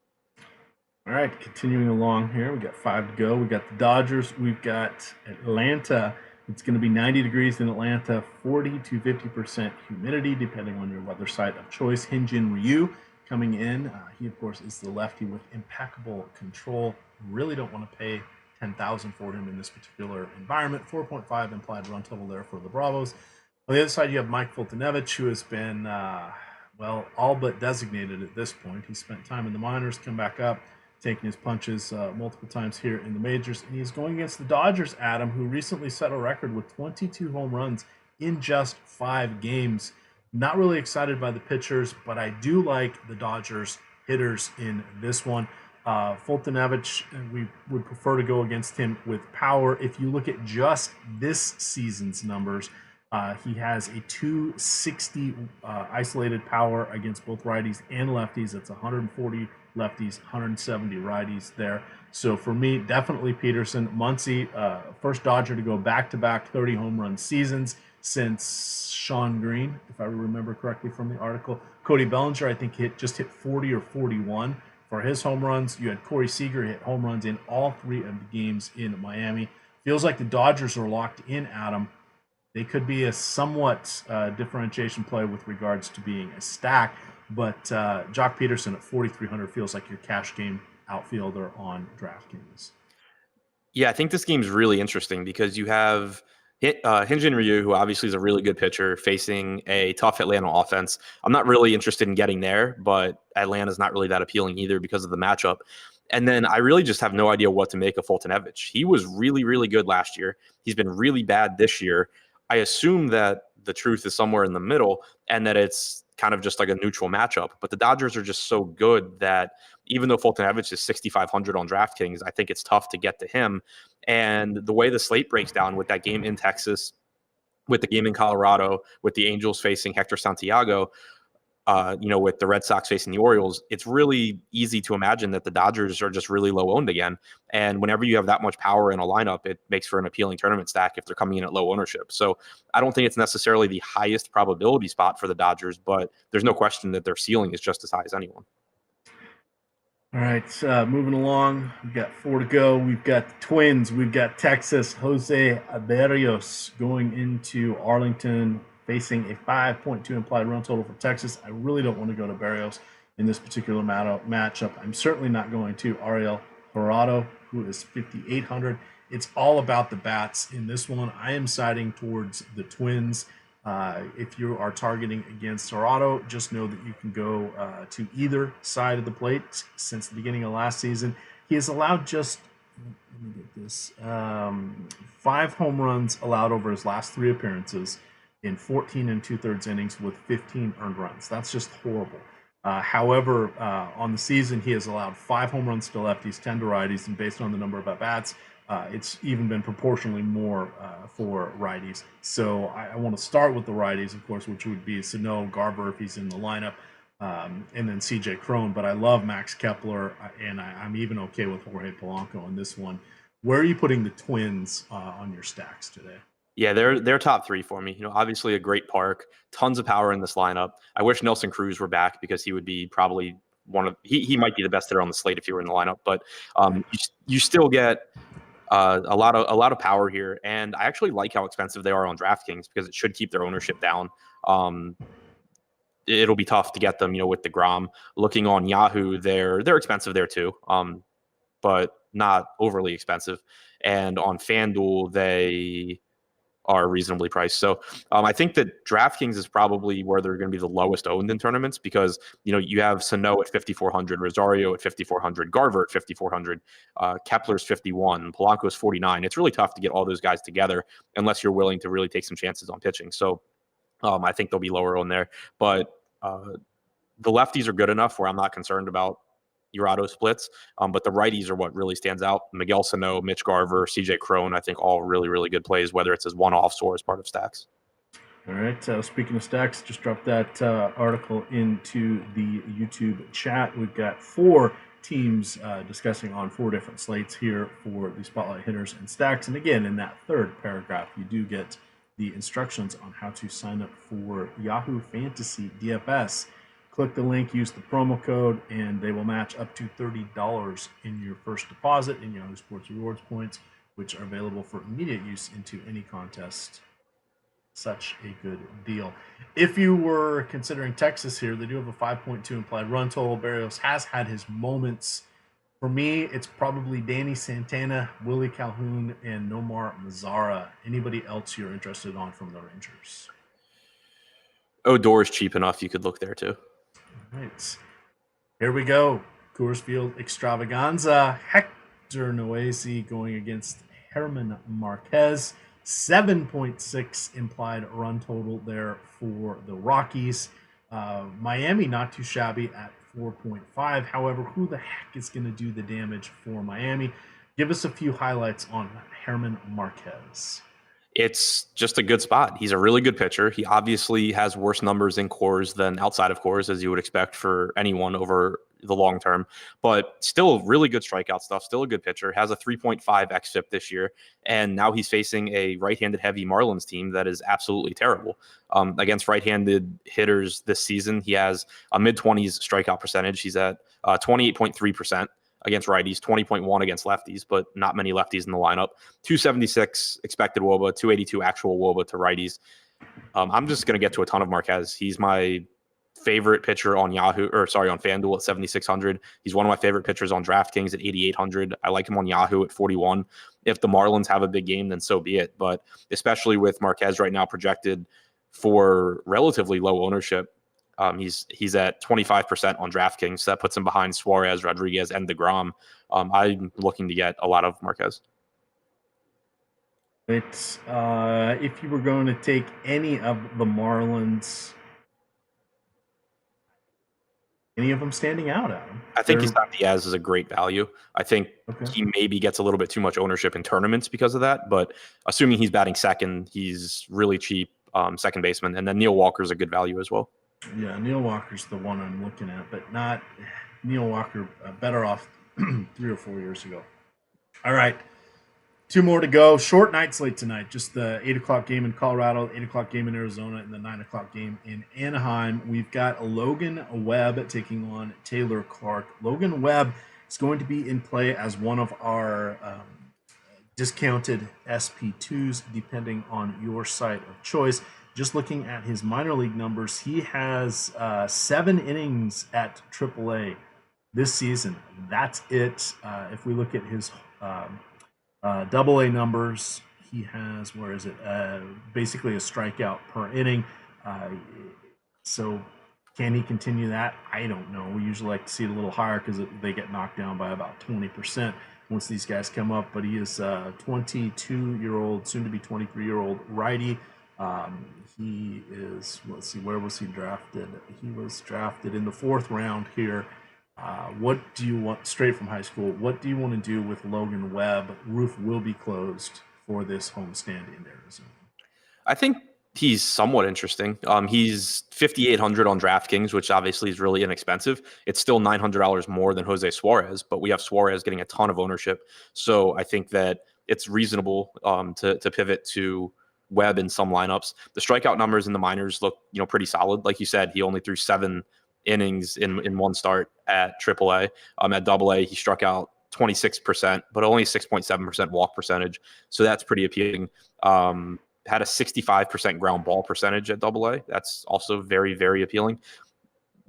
All right, continuing along here. We got 5 to go. We got the Dodgers. We've got Atlanta. It's going to be 90 degrees in Atlanta, 40 to 50% humidity, depending on your weather site of choice. Hyun-Jin Ryu coming in. He, of course, is the lefty with impeccable control. Really don't want to pay $10,000 for him in this particular environment. 4.5 implied run total there for the Bravos. On the other side, you have Mike Fultonevich, who has been, all but designated at this point. He spent time in the minors, come back up, taking his punches multiple times here in the majors. And he's going against the Dodgers, Adam, who recently set a record with 22 home runs in just 5 games. Not really excited by the pitchers, but I do like the Dodgers hitters in this one. Fultonevich, we would prefer to go against him with power. If you look at just this season's numbers, He has a 260 isolated power against both righties and lefties. It's 140 lefties, 170 righties there. So for me, definitely Peterson. Muncy, first Dodger to go back-to-back 30 home run seasons since Sean Green, if I remember correctly from the article. Cody Bellinger, I think, just hit 40 or 41 for his home runs. You had Corey Seager hit home runs in all 3 of the games in Miami. Feels like the Dodgers are locked in, Adam. They could be a somewhat differentiation play with regards to being a stack, but Jock Peterson at 4,300 feels like your cash game outfielder on DraftKings. Yeah, I think this game's really interesting because you have Hyun-Jin Ryu, who obviously is a really good pitcher, facing a tough Atlanta offense. I'm not really interested in getting there, but Atlanta's not really that appealing either because of the matchup. And then I really just have no idea what to make of Fultonevich. He was really, really good last year. He's been really bad this year. I assume that the truth is somewhere in the middle and that it's kind of just like a neutral matchup. But the Dodgers are just so good that even though Fultonevich is 6,500 on DraftKings, I think it's tough to get to him. And the way the slate breaks down with that game in Texas, with the game in Colorado, with the Angels facing Hector Santiago, with the Red Sox facing the Orioles, it's really easy to imagine that the Dodgers are just really low owned again. And whenever you have that much power in a lineup, it makes for an appealing tournament stack if they're coming in at low ownership. So I don't think it's necessarily the highest probability spot for the Dodgers, but there's no question that their ceiling is just as high as anyone. All right, moving along. We've got 4 to go. We've got the Twins. We've got Texas. Jose Berrios going into Arlington, facing a 5.2 implied run total for Texas. I really don't want to go to Berrios in this particular matchup. I'm certainly not going to Ariel Jurado, who is 5,800. It's all about the bats in this one. I am siding towards the Twins. If you are targeting against Serrato, just know that you can go to either side of the plate. Since the beginning of last season, he has allowed just, let me get this, 5 home runs allowed over his last 3 appearances in 14 and 2/3 innings with 15 earned runs. That's just horrible. However, on the season, he has allowed 5 home runs to lefties, 10 to righties, and based on the number of at-bats, it's even been proportionally more for righties. So I want to start with the righties, of course, which would be Sano, Garver if he's in the lineup, and then CJ Cron. But I love Max Kepler, and I'm even okay with Jorge Polanco on this one. Where are you putting the Twins on your stacks today? Yeah, they're top 3 for me. Obviously a great park, tons of power in this lineup. I wish Nelson Cruz were back because he would be probably he might be the best hitter on the slate if he were in the lineup. But you still get a lot of power here, and I actually like how expensive they are on DraftKings because it should keep their ownership down. It'll be tough to get them, with DeGrom. Looking on Yahoo, they're expensive there too, but not overly expensive. And on FanDuel, they are reasonably priced. So I think that DraftKings is probably where they're going to be the lowest owned in tournaments because, you have Sano at 5,400, Rosario at 5,400, Garver at 5,400, Kepler's 51, Polanco's 49. It's really tough to get all those guys together unless you're willing to really take some chances on pitching. So I think they'll be lower on there. But the lefties are good enough where I'm not concerned about Jurado splits, but the righties are what really stands out. Miguel Sano, Mitch Garver, CJ Cron, I think all really, really good plays, whether it's as one-offs or as part of stacks. All right. Speaking of stacks, just dropped that article into the YouTube chat. We've got 4 teams discussing on 4 different slates here for the spotlight hitters and stacks. And again, in that 3rd paragraph, you do get the instructions on how to sign up for Yahoo Fantasy DFS. Click the link, use the promo code, and they will match up to $30 in your first deposit in Yahoo Sports Rewards points, which are available for immediate use into any contest. Such a good deal. If you were considering Texas here, they do have a 5.2 implied run total. Berrios has had his moments. For me, it's probably Danny Santana, Willie Calhoun, and Nomar Mazara. Anybody else you're interested on from the Rangers? Odor's cheap enough. You could look there too. All right. Here we go. Coors Field extravaganza. Hector Noesi going against Herman Marquez. 7.6 implied run total there for the Rockies. Miami not too shabby at 4.5. However, who the heck is going to do the damage for Miami? Give us a few highlights on Herman Marquez. It's just a good spot. He's a really good pitcher. He obviously has worse numbers in Coors than outside of Coors, as you would expect for anyone over the long term, but still really good strikeout stuff, still a good pitcher, has a 3.5 xFIP this year. And now he's facing a right-handed heavy Marlins team that is absolutely terrible. Against right-handed hitters this season, he has a mid-20s strikeout percentage. He's at 28.3%. Against righties, 20.1 against lefties, but not many lefties in the lineup. 276 expected WOBA, 282 actual WOBA to righties. I'm just going to get to a ton of Marquez. He's my favorite pitcher on Yahoo, or sorry, on FanDuel at 7,600. He's one of my favorite pitchers on DraftKings at 8,800. I like him on Yahoo at 41. If the Marlins have a big game, then so be it. But especially with Marquez right now projected for relatively low ownership, he's at 25% on DraftKings. So that puts him behind Suarez, Rodriguez, and DeGrom. I'm looking to get a lot of Marquez. It's if you were going to take any of the Marlins, any of them standing out at him? I think Isan Diaz is a great value. I think he maybe gets a little bit too much ownership in tournaments because of that, but assuming he's batting second, he's really cheap second baseman. And then Neil Walker's a good value as well. Yeah, Neil Walker's the one I'm looking at, but not Neil Walker, better off 3 or 4 years ago. All right, 2 more to go. Short night slate tonight. Just the 8 o'clock game in Colorado, 8 o'clock game in Arizona, and the 9 o'clock game in Anaheim. We've got Logan Webb taking on Taylor Clark. Logan Webb is going to be in play as one of our discounted SP2s, depending on your site of choice. Just looking at his minor league numbers, he has 7 innings at AAA this season. That's it. If we look at his AA numbers, he has, where is it? Basically a strikeout per inning. So can he continue that? I don't know. We usually like to see it a little higher because they get knocked down by about 20% once these guys come up. But he is a 22-year-old, soon to be 23-year-old righty. He is, let's see, where was he drafted? He was drafted in the 4th round here. What do you want, straight from high school, what do you want to do with Logan Webb? Roof will be closed for this homestand in Arizona. I think he's somewhat interesting. He's 5,800 on DraftKings, which obviously is really inexpensive. It's still $900 more than Jose Suarez, but we have Suarez getting a ton of ownership. So I think that it's reasonable to pivot to Webb in some lineups. The strikeout numbers in the minors look, pretty solid. Like you said, he only threw 7 innings in one start at AAA. At AA, he struck out 26%, but only 6.7% walk percentage. So that's pretty appealing. Had a 65% ground ball percentage at AA. That's also very, very appealing.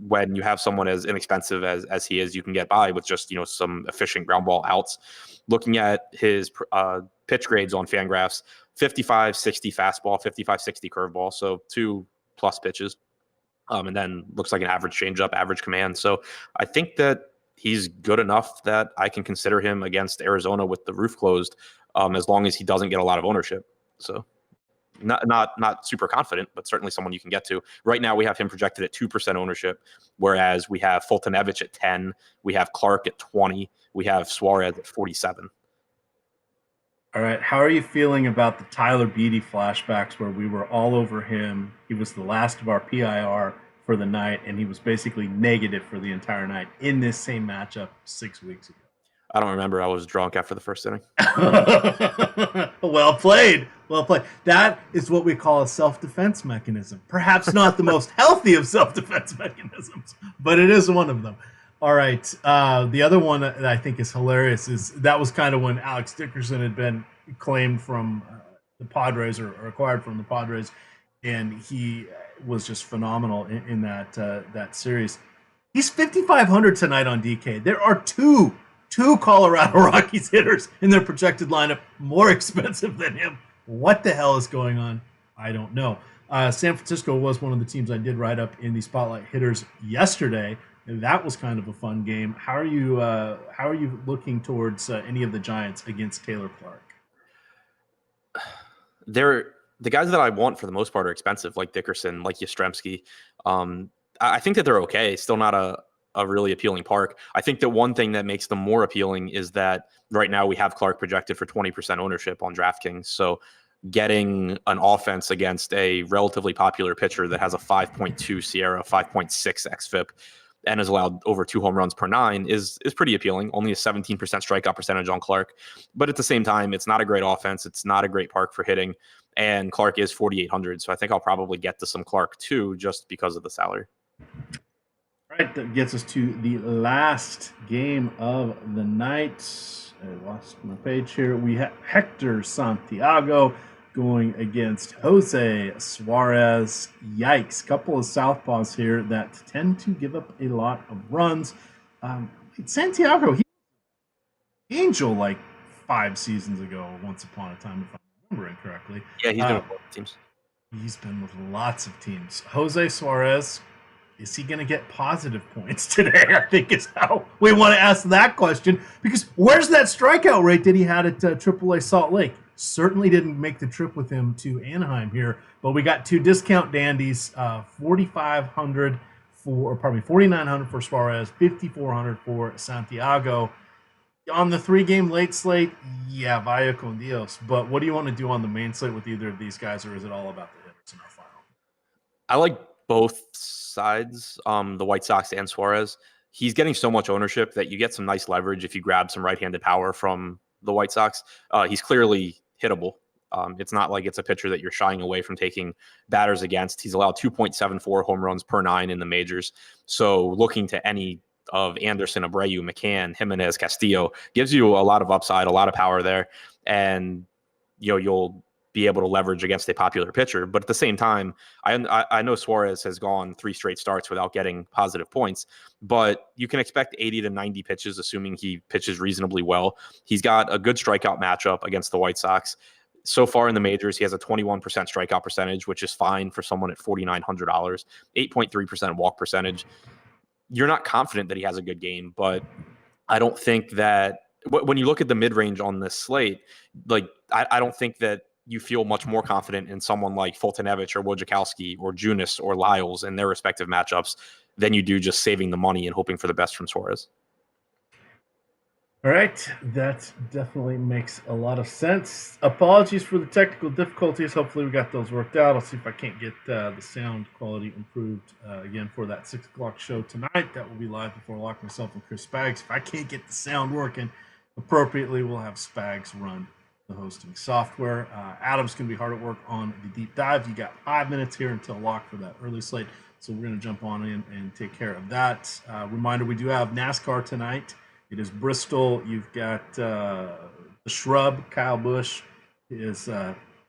When you have someone as inexpensive as he is, you can get by with just, some efficient ground ball outs. Looking at his pitch grades on Fangraphs, 55-60 fastball, 55-60 curveball, so 2+ pitches. And then looks like an average changeup, average command. So I think that he's good enough that I can consider him against Arizona with the roof closed, as long as he doesn't get a lot of ownership. So not super confident, but certainly someone you can get to. Right now we have him projected at 2% ownership, whereas we have Fultonevich at 10, we have Clark at 20, we have Suarez at 47. All right, how are you feeling about the Tyler Beede flashbacks where we were all over him? He was the last of our PIR for the night, and he was basically negative for the entire night in this same matchup 6 weeks ago. I don't remember. I was drunk after the first inning. Well played. Well played. That is what we call a self-defense mechanism. Perhaps not the most healthy of self-defense mechanisms, but it is one of them. All right. The other one that I think is hilarious is that was kind of when Alex Dickerson had been claimed from the Padres or acquired from the Padres, and he was just phenomenal in that series. He's 5,500 tonight on DK. There are two Colorado Rockies hitters in their projected lineup more expensive than him. What the hell is going on? I don't know. San Francisco was one of the teams I did write up in the Spotlight Hitters yesterday. That was kind of a fun game. How are you looking towards any of the Giants against Taylor Clark? The guys that I want for the most part are expensive, like Dickerson, like Yastrzemski. I think that they're okay. Still not a really appealing park. I think that one thing that makes them more appealing is that right now we have Clark projected for 20% ownership on DraftKings. So getting an offense against a relatively popular pitcher that has a 5.2 Sierra, 5.6 xFIP, and has allowed over 2 home runs per 9 is pretty appealing. Only a 17% strikeout percentage on Clark. But at the same time, it's not a great offense. It's not a great park for hitting. And Clark is 4,800. So I think I'll probably get to some Clark too, just because of the salary. All right, that gets us to the last game of the night. I lost my page here. We have Hector Santiago going against Jose Suarez. Yikes. Couple of southpaws here that tend to give up a lot of runs. Santiago, he Angel like 5 seasons ago, once upon a time, if I'm remembering correctly. Yeah, he's been with both teams. He's been with lots of teams. Jose Suarez, is he going to get positive points today? I think is how we want to ask that question, because where's that strikeout rate that he had at AAA Salt Lake? Certainly didn't make the trip with him to Anaheim here, but we got 2 discount dandies, 4,900 for Suarez, 5,400 for Santiago. On the 3-game late slate, yeah, vaya con Dios. But what do you want to do on the main slate with either of these guys, or is it all about the hitters in our final? I like both sides, the White Sox and Suarez. He's getting so much ownership that you get some nice leverage if you grab some right-handed power from the White Sox. He's clearly hittable. It's not like it's a pitcher that you're shying away from taking batters against. He's allowed 2.74 home runs per 9 in the majors. So looking to any of Anderson, Abreu, McCann, Jimenez, Castillo gives you a lot of upside, a lot of power there. And you'll be able to leverage against a popular pitcher. But at the same time, I know Suarez has gone 3 straight starts without getting positive points, but you can expect 80 to 90 pitches, assuming he pitches reasonably well. He's got a good strikeout matchup against the White Sox. So far in the majors, he has a 21% strikeout percentage, which is fine for someone at $4,900, 8.3% walk percentage. You're not confident that he has a good game, but I don't think that when you look at the mid-range on this slate, like I don't think that you feel much more confident in someone like Fultonevich or Wojciechowski or Junis or Lyles in their respective matchups than you do just saving the money and hoping for the best from Suarez. All right, that definitely makes a lot of sense. Apologies for the technical difficulties. Hopefully we got those worked out. I'll see if I can't get the sound quality improved again for that 6 o'clock show tonight. That will be live before I lock myself and Chris Spags. If I can't get the sound working appropriately, we'll have Spags run the hosting software. Adam's going to be hard at work on the deep dive. You got 5 minutes here until lock for that early slate, so we're going to jump on in and take care of that. Reminder, we do have NASCAR tonight. It is Bristol. You've got the Shrub. Kyle Busch is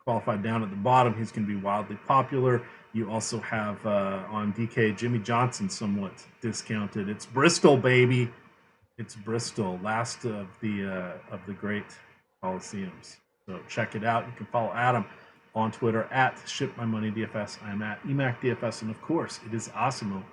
qualified down at the bottom. He's going to be wildly popular. You also have on DK Jimmy Johnson somewhat discounted. It's Bristol, baby. It's Bristol. Last of the great Coliseums. So check it out. You can follow Adam on Twitter at ShipMyMoneyDFS. I'm at EMACDFS. And of course, it is Asimo